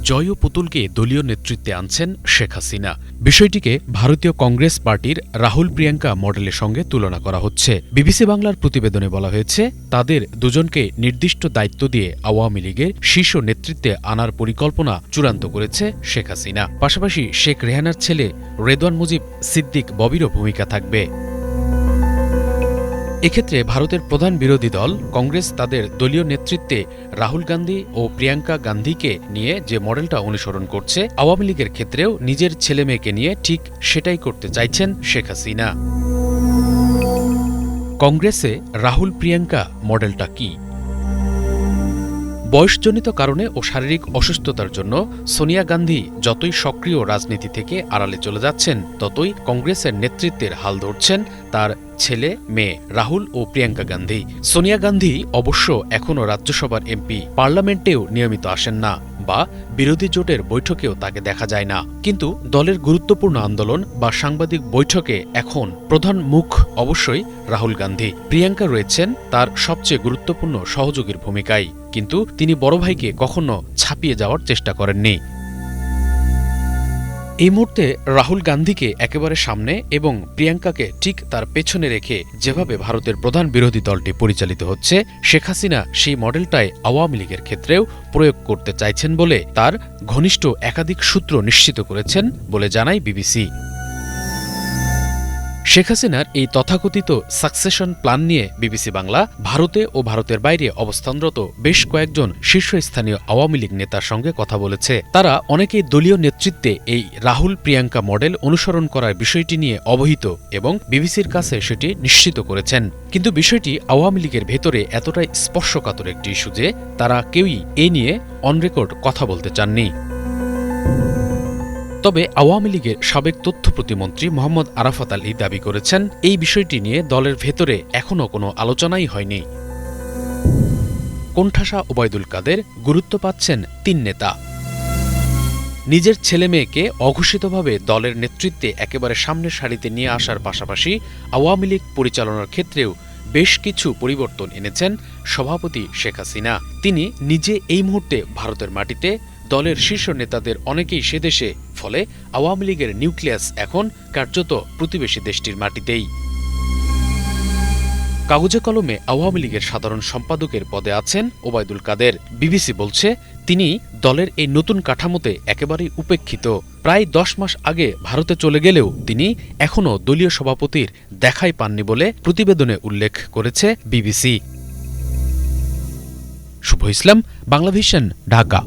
জয় ও পুতুলকে দলীয় নেতৃত্বে আনছেন শেখ হাসিনা। বিষয়টিকে ভারতীয় কংগ্রেস পার্টির রাহুল প্রিয়াঙ্কা মডেলের সঙ্গে তুলনা করা হচ্ছে। বিবিসি বাংলার প্রতিবেদনে বলা হয়েছে, তাদের দুজনকে নির্দিষ্ট দায়িত্ব দিয়ে আওয়ামী লীগের শীর্ষ নেতৃত্বে আনার পরিকল্পনা চূড়ান্ত করেছে শেখ হাসিনা। পাশাপাশি শেখ রেহানার ছেলে রেদওয়ান মুজিব সিদ্দিক ববিরও ভূমিকা থাকবে। এক্ষেত্রে ভারতের প্রধান বিরোধী দল কংগ্রেস তাদের দলীয় নেতৃত্বে রাহুল গান্ধী ও প্রিয়াঙ্কা গান্ধীকে নিয়ে যে মডেলটা অনুসরণ করছে, আওয়ামী লীগের ক্ষেত্রেও নিজের ছেলেমেয়েকে নিয়ে ঠিক সেটাই করতে চাইছেন শেখ হাসিনা। কংগ্রেসে রাহুল প্রিয়াঙ্কা মডেলটা কি? বয়সজনিত কারণে ও শারীরিক অসুস্থতার জন্য সোনিয়া গান্ধী যতই সক্রিয় রাজনীতি থেকে আড়ালে চলে যাচ্ছেন, ততই কংগ্রেসের নেতৃত্বের হাল ধরছেন তার ছেলে মেয়ে রাহুল ও প্রিয়াঙ্কা গান্ধী। সোনিয়া গান্ধী অবশ্য এখনও রাজ্যসভার এমপি, পার্লামেন্টেও নিয়মিত আসেন না বা বিরোধী জোটের বৈঠকেও তাকে দেখা যায় না। কিন্তু দলের গুরুত্বপূর্ণ আন্দোলন বা সাংবাদিক বৈঠকে এখন প্রধান মুখ অবশ্যই রাহুল গান্ধী। প্রিয়াঙ্কা রয়েছেন তার সবচেয়ে গুরুত্বপূর্ণ সহযোগীর ভূমিকায়, কিন্তু তিনি বড় ভাইকে কখনো ছাপিয়ে যাওয়ার চেষ্টা করেননি। এই মুহূর্তে রাহুল গান্ধীকে একেবারে সামনে এবং প্রিয়াঙ্কাকে ঠিক তার পেছনে রেখে যেভাবে ভারতের প্রধান বিরোধী দলটি পরিচালিত হচ্ছে, শেখ হাসিনা সেই মডেলটাই আওয়ামী লীগের ক্ষেত্রেও প্রয়োগ করতে চাইছেন বলে তার ঘনিষ্ঠ একাধিক সূত্র নিশ্চিত করেছেন বলে জানায় বিবিসি। শেখ হাসিনার এই তথাকথিত সাকসেশন প্ল্যান নিয়ে বিবিসি বাংলা ভারতে ও ভারতের বাইরে অবস্থানরত বেশ কয়েকজন শীর্ষস্থানীয় আওয়ামী লীগ নেতার সঙ্গে কথা বলেছে। তারা অনেকেই দলীয় নেতৃত্বে এই রাহুল প্রিয়াঙ্কা মডেল অনুসরণ করার বিষয়টি নিয়ে অবহিত এবং বিবিসির কাছে সেটি নিশ্চিত করেছেন। কিন্তু বিষয়টি আওয়ামী লীগের ভেতরে এতটাই স্পর্শকাতর একটি ইস্যু যে তারা কেউই এ নিয়ে অন রেকর্ড কথা বলতে চাননি। তবে আওয়ামী লীগের সাবেক তথ্য প্রতিমন্ত্রী মোহাম্মদ আরাফাত আলী দাবি করেছেন, এই বিষয়টি নিয়ে দলের ভেতরে এখনও কোনো আলোচনাই হয়নি। কোণঠাসা ওবায়দুল কাদের গুরুত্ব পাচ্ছেন তিন নেতা। নিজের ছেলে মেয়েকে অঘোষিতভাবে দলের নেতৃত্বে একেবারে সামনের সারিতে নিয়ে আসার পাশাপাশি আওয়ামী লীগ পরিচালনার ক্ষেত্রেও বেশ কিছু পরিবর্তন এনেছেন সভাপতি শেখ হাসিনা। তিনি নিজে এই মুহূর্তে ভারতের মাটিতে, দলের শীর্ষ নেতাদের অনেকেই সে দেশে, ফলে আওয়ামী লীগের নিউক্লিয়াস এখন কার্যত প্রতিবেশী দেশটির মাটিতেই। কাগজে কলমে আওয়ামী লীগের সাধারণ সম্পাদকের পদে আছেন ওবায়দুল কাদের। বিবিসি বলছে, তিনি দলের এই নতুন কাঠামোতে একেবারেই উপেক্ষিত। প্রায় 10 মাস আগে ভারতে চলে গেলেও তিনি এখনও দলীয় সভাপতির দেখাই পাননি বলে প্রতিবেদনে উল্লেখ করেছে বিবিসি। শুভ ইসলাম, বাংলাভিশন, ঢাকা।